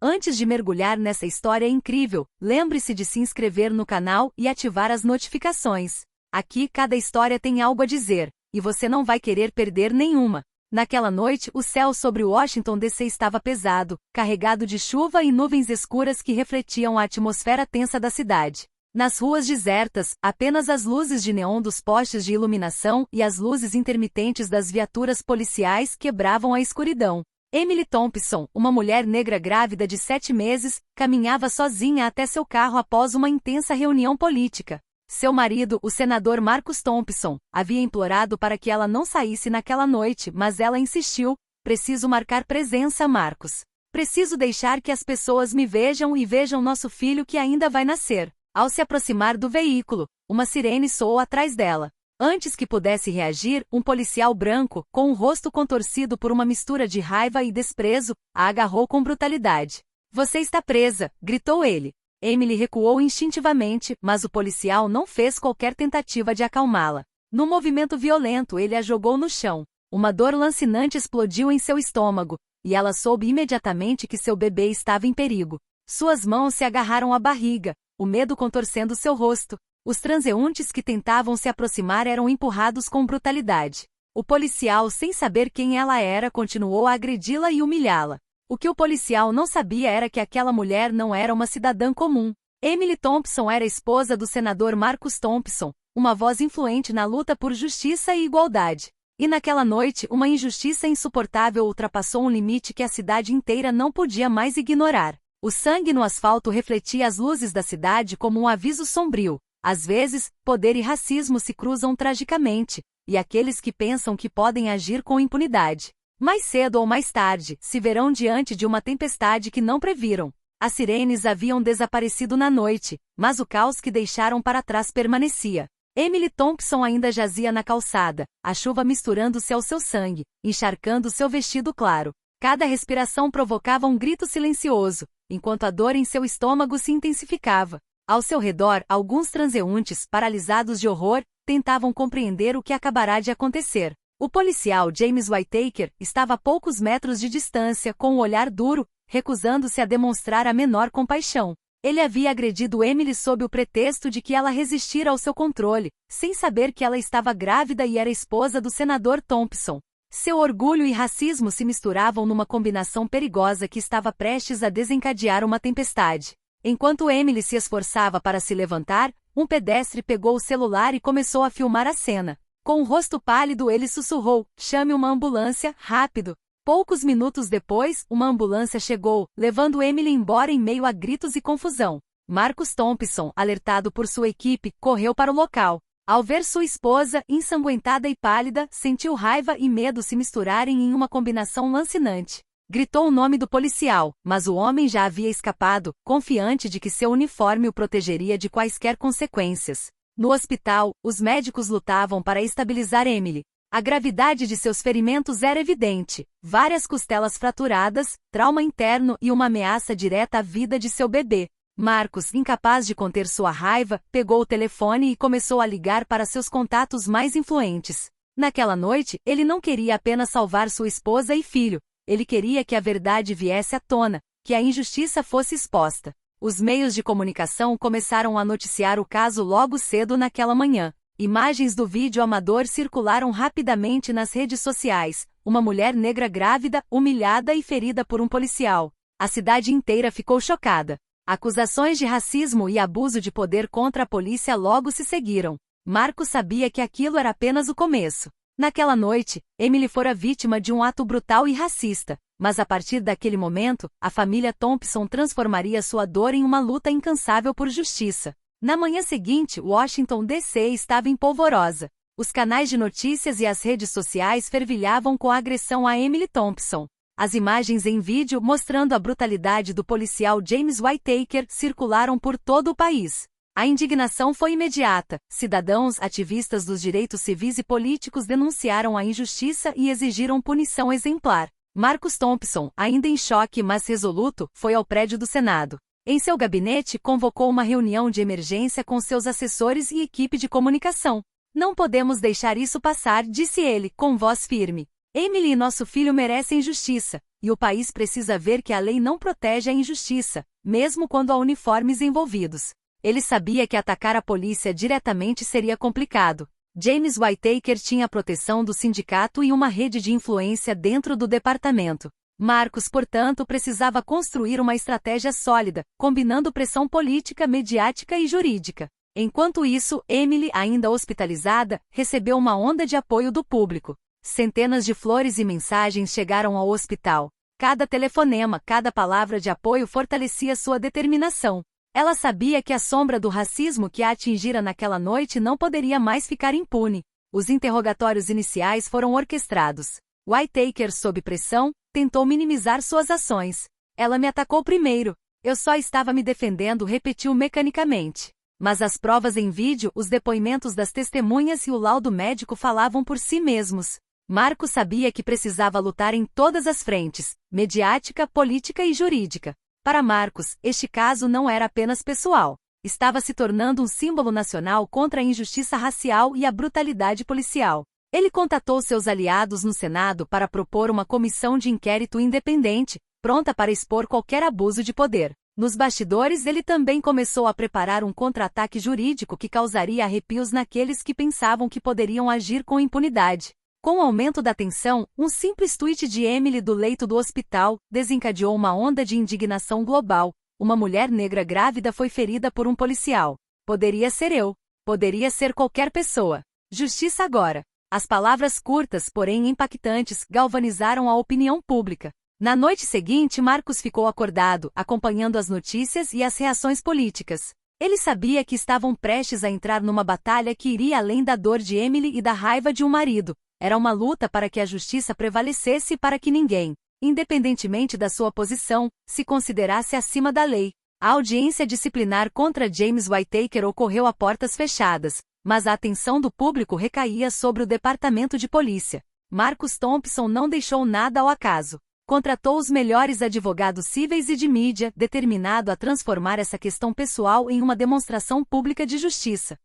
Antes de mergulhar nessa história incrível, lembre-se de se inscrever no canal e ativar as notificações. Aqui cada história tem algo a dizer, e você não vai querer perder nenhuma. Naquela noite, o céu sobre Washington DC estava pesado, carregado de chuva e nuvens escuras que refletiam a atmosfera tensa da cidade. Nas ruas desertas, apenas as luzes de neon dos postes de iluminação e as luzes intermitentes das viaturas policiais quebravam a escuridão. Emily Thompson, uma mulher negra grávida de 7 meses, caminhava sozinha até seu carro após uma intensa reunião política. Seu marido, o senador Marcus Thompson, havia implorado para que ela não saísse naquela noite, mas ela insistiu: "Preciso marcar presença, Marcus. Preciso deixar que as pessoas me vejam e vejam nosso filho que ainda vai nascer." Ao se aproximar do veículo, uma sirene soou atrás dela. Antes que pudesse reagir, um policial branco, com o rosto contorcido por uma mistura de raiva e desprezo, a agarrou com brutalidade. "Você está presa", gritou ele. Emily recuou instintivamente, mas o policial não fez qualquer tentativa de acalmá-la. Num movimento violento, ele a jogou no chão. Uma dor lancinante explodiu em seu estômago, e ela soube imediatamente que seu bebê estava em perigo. Suas mãos se agarraram à barriga, o medo contorcendo seu rosto. Os transeuntes que tentavam se aproximar eram empurrados com brutalidade. O policial, sem saber quem ela era, continuou a agredi-la e humilhá-la. O que o policial não sabia era que aquela mulher não era uma cidadã comum. Emily Thompson era esposa do senador Marcus Thompson, uma voz influente na luta por justiça e igualdade. E naquela noite, uma injustiça insuportável ultrapassou um limite que a cidade inteira não podia mais ignorar. O sangue no asfalto refletia as luzes da cidade como um aviso sombrio. Às vezes, poder e racismo se cruzam tragicamente, e aqueles que pensam que podem agir com impunidade, mais cedo ou mais tarde, se verão diante de uma tempestade que não previram. As sirenes haviam desaparecido na noite, mas o caos que deixaram para trás permanecia. Emily Thompson ainda jazia na calçada, a chuva misturando-se ao seu sangue, encharcando seu vestido claro. Cada respiração provocava um grito silencioso, enquanto a dor em seu estômago se intensificava. Ao seu redor, alguns transeuntes, paralisados de horror, tentavam compreender o que acabará de acontecer. O policial James Whittaker estava a poucos metros de distância, com um olhar duro, recusando-se a demonstrar a menor compaixão. Ele havia agredido Emily sob o pretexto de que ela resistira ao seu controle, sem saber que ela estava grávida e era esposa do senador Thompson. Seu orgulho e racismo se misturavam numa combinação perigosa que estava prestes a desencadear uma tempestade. Enquanto Emily se esforçava para se levantar, um pedestre pegou o celular e começou a filmar a cena. Com o rosto pálido, ele sussurrou: "Chame uma ambulância, rápido." Poucos minutos depois, uma ambulância chegou, levando Emily embora em meio a gritos e confusão. Marcus Thompson, alertado por sua equipe, correu para o local. Ao ver sua esposa, ensanguentada e pálida, sentiu raiva e medo se misturarem em uma combinação lancinante. Gritou o nome do policial, mas o homem já havia escapado, confiante de que seu uniforme o protegeria de quaisquer consequências. No hospital, os médicos lutavam para estabilizar Emily. A gravidade de seus ferimentos era evidente: várias costelas fraturadas, trauma interno e uma ameaça direta à vida de seu bebê. Marcus, incapaz de conter sua raiva, pegou o telefone e começou a ligar para seus contatos mais influentes. Naquela noite, ele não queria apenas salvar sua esposa e filho. Ele queria que a verdade viesse à tona, que a injustiça fosse exposta. Os meios de comunicação começaram a noticiar o caso logo cedo naquela manhã. Imagens do vídeo amador circularam rapidamente nas redes sociais. Uma mulher negra grávida, humilhada e ferida por um policial. A cidade inteira ficou chocada. Acusações de racismo e abuso de poder contra a polícia logo se seguiram. Marcos sabia que aquilo era apenas o começo. Naquela noite, Emily fora vítima de um ato brutal e racista, mas a partir daquele momento, a família Thompson transformaria sua dor em uma luta incansável por justiça. Na manhã seguinte, Washington DC estava em polvorosa. Os canais de notícias e as redes sociais fervilhavam com a agressão a Emily Thompson. As imagens em vídeo mostrando a brutalidade do policial James Whittaker circularam por todo o país. A indignação foi imediata. Cidadãos, ativistas dos direitos civis e políticos denunciaram a injustiça e exigiram punição exemplar. Marcus Thompson, ainda em choque mas resoluto, foi ao prédio do Senado. Em seu gabinete, convocou uma reunião de emergência com seus assessores e equipe de comunicação. "Não podemos deixar isso passar", disse ele, com voz firme. Emily e nosso filho merecem justiça, e o país precisa ver que a lei não protege a injustiça, mesmo quando há uniformes envolvidos. Ele sabia que atacar a polícia diretamente seria complicado. James Whittaker tinha a proteção do sindicato e uma rede de influência dentro do departamento. Marcus, portanto, precisava construir uma estratégia sólida, combinando pressão política, mediática e jurídica. Enquanto isso, Emily, ainda hospitalizada, recebeu uma onda de apoio do público. Centenas de flores e mensagens chegaram ao hospital. Cada telefonema, cada palavra de apoio fortalecia sua determinação. Ela sabia que a sombra do racismo que a atingira naquela noite não poderia mais ficar impune. Os interrogatórios iniciais foram orquestrados. Whittaker, sob pressão, tentou minimizar suas ações. Ela me atacou primeiro. Eu só estava me defendendo, repetiu mecanicamente. Mas as provas em vídeo, os depoimentos das testemunhas e o laudo médico falavam por si mesmos. Marcus sabia que precisava lutar em todas as frentes, mediática, política e jurídica. Para Marcus, este caso não era apenas pessoal. Estava se tornando um símbolo nacional contra a injustiça racial e a brutalidade policial. Ele contatou seus aliados no Senado para propor uma comissão de inquérito independente, pronta para expor qualquer abuso de poder. Nos bastidores, ele também começou a preparar um contra-ataque jurídico que causaria arrepios naqueles que pensavam que poderiam agir com impunidade. Com o aumento da tensão, um simples tweet de Emily do leito do hospital desencadeou uma onda de indignação global. Uma mulher negra grávida foi ferida por um policial. Poderia ser eu. Poderia ser qualquer pessoa. Justiça agora. As palavras curtas, porém impactantes, galvanizaram a opinião pública. Na noite seguinte, Marcus ficou acordado, acompanhando as notícias e as reações políticas. Ele sabia que estavam prestes a entrar numa batalha que iria além da dor de Emily e da raiva de um marido. Era uma luta para que a justiça prevalecesse e para que ninguém, independentemente da sua posição, se considerasse acima da lei. A audiência disciplinar contra James Whittaker ocorreu a portas fechadas, mas a atenção do público recaía sobre o departamento de polícia. Marcus Thompson não deixou nada ao acaso. Contratou os melhores advogados cíveis e de mídia, determinado a transformar essa questão pessoal em uma demonstração pública de justiça.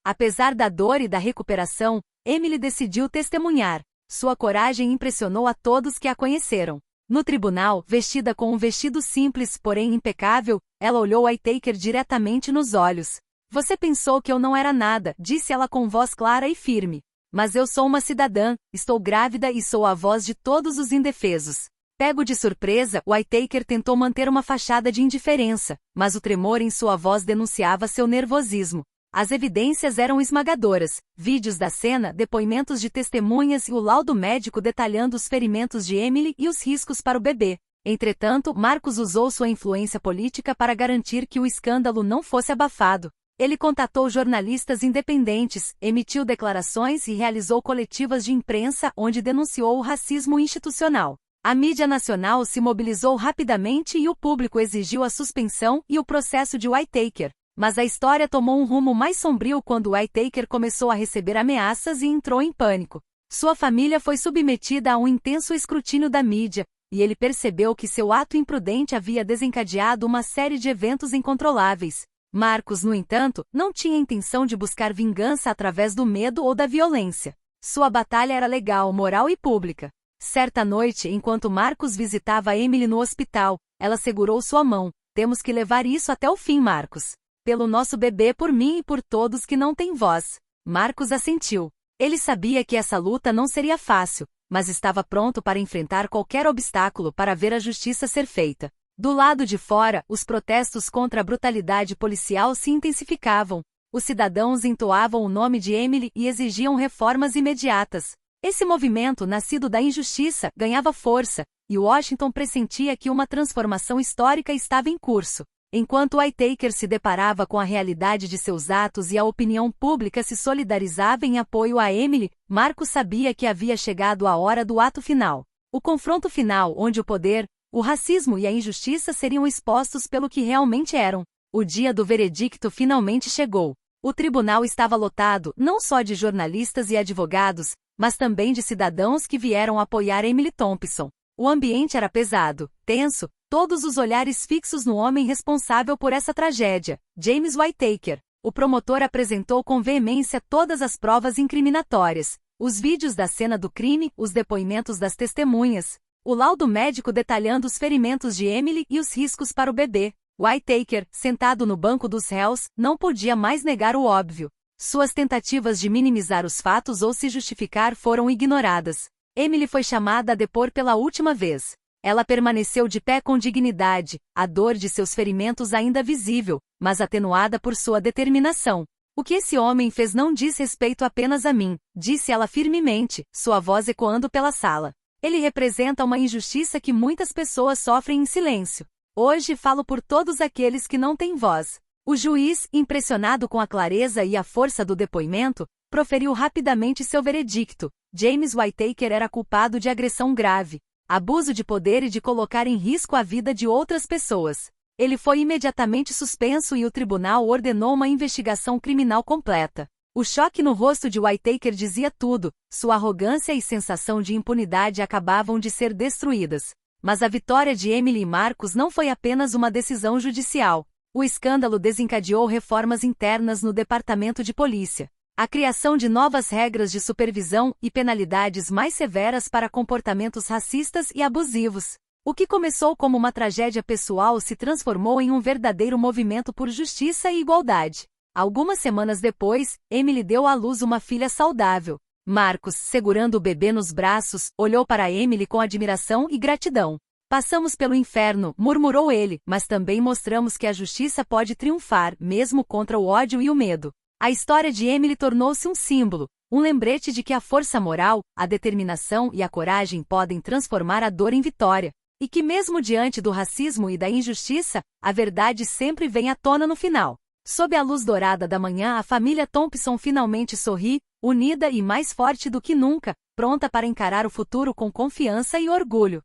Apesar da dor e da recuperação, Emily decidiu testemunhar. Sua coragem impressionou a todos que a conheceram. No tribunal, vestida com um vestido simples, porém impecável, ela olhou Whittaker diretamente nos olhos. Você pensou que eu não era nada, disse ela com voz clara e firme. Mas eu sou uma cidadã, estou grávida e sou a voz de todos os indefesos. Pego de surpresa, Whittaker tentou manter uma fachada de indiferença, mas o tremor em sua voz denunciava seu nervosismo. As evidências eram esmagadoras, vídeos da cena, depoimentos de testemunhas e o laudo médico detalhando os ferimentos de Emily e os riscos para o bebê. Entretanto, Marcus usou sua influência política para garantir que o escândalo não fosse abafado. Ele contatou jornalistas independentes, emitiu declarações e realizou coletivas de imprensa onde denunciou o racismo institucional. A mídia nacional se mobilizou rapidamente e o público exigiu a suspensão e o processo de Whittaker. Mas a história tomou um rumo mais sombrio quando Whittaker começou a receber ameaças e entrou em pânico. Sua família foi submetida a um intenso escrutínio da mídia, e ele percebeu que seu ato imprudente havia desencadeado uma série de eventos incontroláveis. Marcus, no entanto, não tinha intenção de buscar vingança através do medo ou da violência. Sua batalha era legal, moral e pública. Certa noite, enquanto Marcus visitava Emily no hospital, ela segurou sua mão. Temos que levar isso até o fim, Marcus. Pelo nosso bebê, por mim e por todos que não têm voz. Marcus assentiu. Ele sabia que essa luta não seria fácil, mas estava pronto para enfrentar qualquer obstáculo para ver a justiça ser feita. Do lado de fora, os protestos contra a brutalidade policial se intensificavam. Os cidadãos entoavam o nome de Emily e exigiam reformas imediatas. Esse movimento, nascido da injustiça, ganhava força, e Washington pressentia que uma transformação histórica estava em curso. Enquanto Whittaker se deparava com a realidade de seus atos e a opinião pública se solidarizava em apoio a Emily, Marcus sabia que havia chegado a hora do ato final. O confronto final, onde o poder, o racismo e a injustiça seriam expostos pelo que realmente eram. O dia do veredicto finalmente chegou. O tribunal estava lotado, não só de jornalistas e advogados, mas também de cidadãos que vieram apoiar Emily Thompson. O ambiente era pesado, tenso, todos os olhares fixos no homem responsável por essa tragédia, James Whittaker. O promotor apresentou com veemência todas as provas incriminatórias. Os vídeos da cena do crime, os depoimentos das testemunhas, o laudo médico detalhando os ferimentos de Emily e os riscos para o bebê. Whittaker, sentado no banco dos réus, não podia mais negar o óbvio. Suas tentativas de minimizar os fatos ou se justificar foram ignoradas. Emily foi chamada a depor pela última vez. Ela permaneceu de pé com dignidade, a dor de seus ferimentos ainda visível, mas atenuada por sua determinação. O que esse homem fez não diz respeito apenas a mim, disse ela firmemente, sua voz ecoando pela sala. Ele representa uma injustiça que muitas pessoas sofrem em silêncio. Hoje falo por todos aqueles que não têm voz. O juiz, impressionado com a clareza e a força do depoimento, proferiu rapidamente seu veredicto. James Whittaker era culpado de agressão grave, abuso de poder e de colocar em risco a vida de outras pessoas. Ele foi imediatamente suspenso e o tribunal ordenou uma investigação criminal completa. O choque no rosto de Whittaker dizia tudo, sua arrogância e sensação de impunidade acabavam de ser destruídas. Mas a vitória de Emily e Marcus não foi apenas uma decisão judicial. O escândalo desencadeou reformas internas no departamento de polícia. A criação de novas regras de supervisão e penalidades mais severas para comportamentos racistas e abusivos. O que começou como uma tragédia pessoal se transformou em um verdadeiro movimento por justiça e igualdade. Algumas semanas depois, Emily deu à luz uma filha saudável. Marcus, segurando o bebê nos braços, olhou para Emily com admiração e gratidão. Passamos pelo inferno, murmurou ele, mas também mostramos que a justiça pode triunfar, mesmo contra o ódio e o medo. A história de Emily tornou-se um símbolo, um lembrete de que a força moral, a determinação e a coragem podem transformar a dor em vitória. E que mesmo diante do racismo e da injustiça, a verdade sempre vem à tona no final. Sob a luz dourada da manhã, a família Thompson finalmente sorri, unida e mais forte do que nunca, pronta para encarar o futuro com confiança e orgulho.